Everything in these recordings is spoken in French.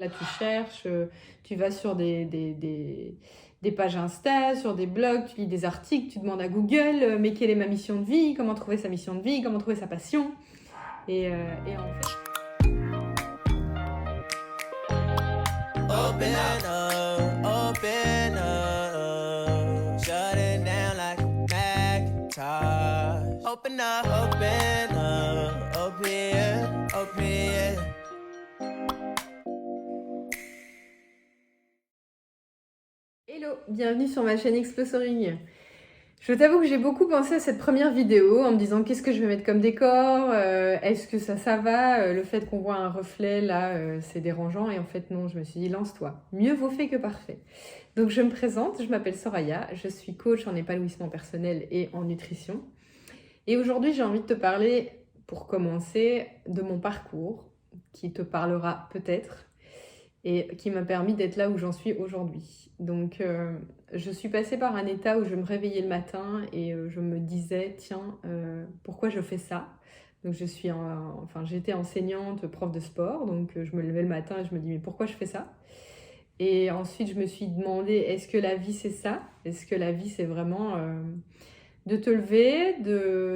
Là, tu cherches, tu vas sur des pages Insta, sur des blogs, tu lis des articles, tu demandes à Google, mais quelle est ma mission de vie? Comment trouver sa mission de vie? Comment trouver sa passion? Et en fait... Open up, shut it down like a Macintosh. Open up, open here. Hello, bienvenue sur ma chaîne Explosoring. Je t'avoue que j'ai beaucoup pensé à cette première vidéo en me disant qu'est-ce que je vais mettre comme décor, est-ce que ça va, le fait qu'on voit un reflet là c'est dérangeant, et en fait non, je me suis dit lance-toi, mieux vaut fait que parfait. Donc je me présente, je m'appelle Soraya, je suis coach en épanouissement personnel et en nutrition, et aujourd'hui j'ai envie de te parler, pour commencer, de mon parcours qui te parlera peut-être et qui m'a permis d'être là où j'en suis aujourd'hui. Donc je suis passée par un état où je me réveillais le matin et je me disais tiens, pourquoi je fais ça? Donc j'étais enseignante, prof de sport, donc je me levais le matin et je me dis mais pourquoi je fais ça? Et ensuite je me suis demandé est-ce que la vie c'est ça? Est-ce que la vie c'est vraiment de te lever,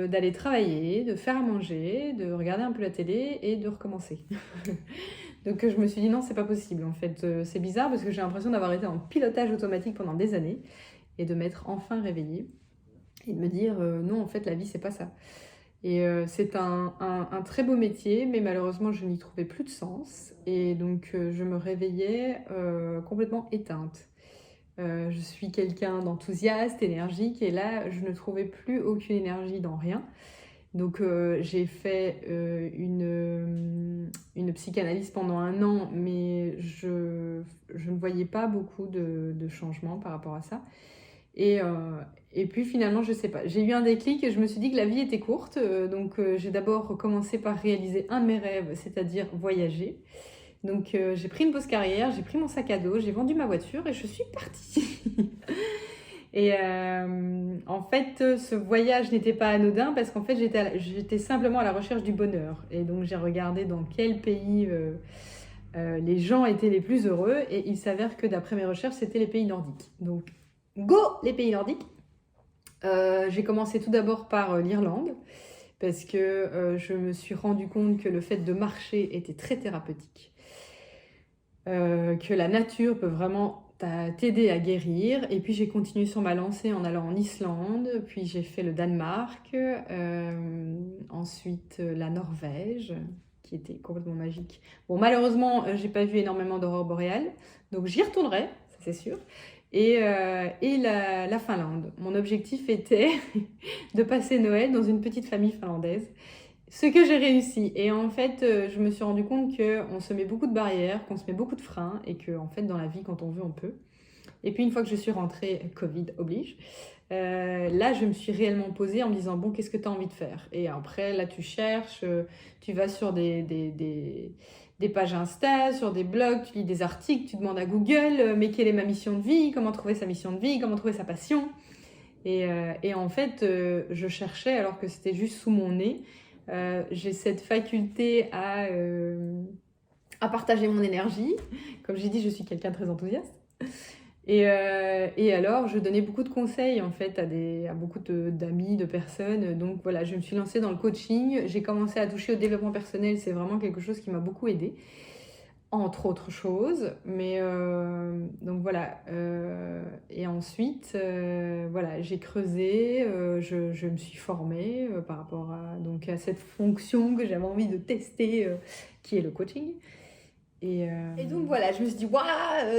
d'aller travailler, de faire à manger, de regarder un peu la télé et de recommencer? Donc je me suis dit non, c'est pas possible en fait. C'est bizarre parce que j'ai l'impression d'avoir été en pilotage automatique pendant des années et de m'être enfin réveillée et de me dire non, en fait la vie c'est pas ça. Et c'est un très beau métier, mais malheureusement je n'y trouvais plus de sens, et donc je me réveillais complètement éteinte. Je suis quelqu'un d'enthousiaste, énergique, et là je ne trouvais plus aucune énergie dans rien. Donc j'ai fait une psychanalyse pendant 1 an, mais je ne voyais pas beaucoup de changements par rapport à ça. Et puis finalement, je sais pas, j'ai eu un déclic et je me suis dit que la vie était courte. Donc j'ai d'abord commencé par réaliser un de mes rêves, c'est-à-dire voyager. Donc j'ai pris une pause carrière, j'ai pris mon sac à dos, j'ai vendu ma voiture et je suis partie. Et en fait, ce voyage n'était pas anodin parce qu'en fait, j'étais simplement à la recherche du bonheur. Et donc, j'ai regardé dans quel pays les gens étaient les plus heureux. Et il s'avère que d'après mes recherches, c'était les pays nordiques. Donc, go les pays nordiques! J'ai commencé tout d'abord par l'Irlande parce que je me suis rendu compte que le fait de marcher était très thérapeutique. Que la nature peut vraiment t'aider à guérir. Et puis j'ai continué sur ma lancée en allant en Islande, puis j'ai fait le Danemark, ensuite la Norvège, qui était complètement magique. Bon, malheureusement, j'ai pas vu énormément d'aurores boréales, donc j'y retournerai, ça c'est sûr. Et la Finlande. Mon objectif était de passer Noël dans une petite famille finlandaise. Ce que j'ai réussi. Et en fait, je me suis rendu compte qu'on se met beaucoup de barrières, qu'on se met beaucoup de freins, et que en fait, dans la vie, quand on veut, on peut. Et puis une fois que je suis rentrée, Covid oblige, là, je me suis réellement posée en me disant, bon, qu'est-ce que tu as envie de faire? Et après, là, tu cherches, tu vas sur des pages Insta, sur des blogs, tu lis des articles, tu demandes à Google, mais quelle est ma mission de vie? Comment trouver sa mission de vie? Comment trouver sa passion? Et en fait, je cherchais alors que c'était juste sous mon nez. J'ai cette faculté à partager mon énergie. Comme j'ai dit, je suis quelqu'un de très enthousiaste. Et alors, je donnais beaucoup de conseils en fait à beaucoup d'amis, de personnes. Donc voilà, je me suis lancée dans le coaching. J'ai commencé à toucher au développement personnel. C'est vraiment quelque chose qui m'a beaucoup aidée, entre autres choses. Mais donc voilà. Et ensuite, voilà, j'ai creusé, je me suis formée par rapport à cette fonction que j'avais envie de tester, qui est le coaching. Et donc voilà, je me suis dit, waouh,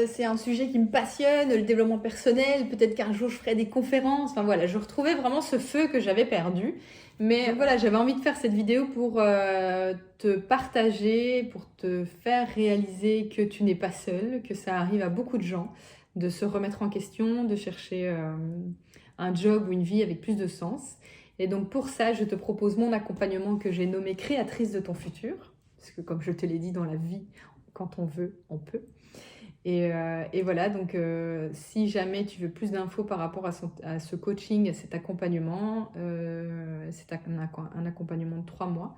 c'est un sujet qui me passionne, le développement personnel, peut-être qu'un jour je ferai des conférences. Enfin voilà, je retrouvais vraiment ce feu que j'avais perdu. Mais voilà, j'avais envie de faire cette vidéo pour te partager, pour te faire réaliser que tu n'es pas seul, que ça arrive à beaucoup de gens de se remettre en question, de chercher un job ou une vie avec plus de sens. Et donc pour ça, je te propose mon accompagnement que j'ai nommé Créatrice de ton futur. Parce que comme je te l'ai dit, dans la vie, quand on veut, on peut. Et voilà, donc si jamais tu veux plus d'infos par rapport à ce coaching, à cet accompagnement, c'est un accompagnement de 3 mois.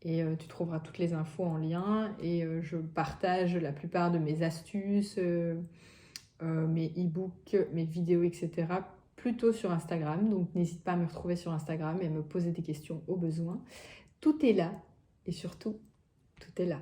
Et tu trouveras toutes les infos en lien. Et je partage la plupart de mes astuces, mes e-books, mes vidéos, etc. plutôt sur Instagram. Donc n'hésite pas à me retrouver sur Instagram et à me poser des questions au besoin. Tout est là et surtout, tout est là.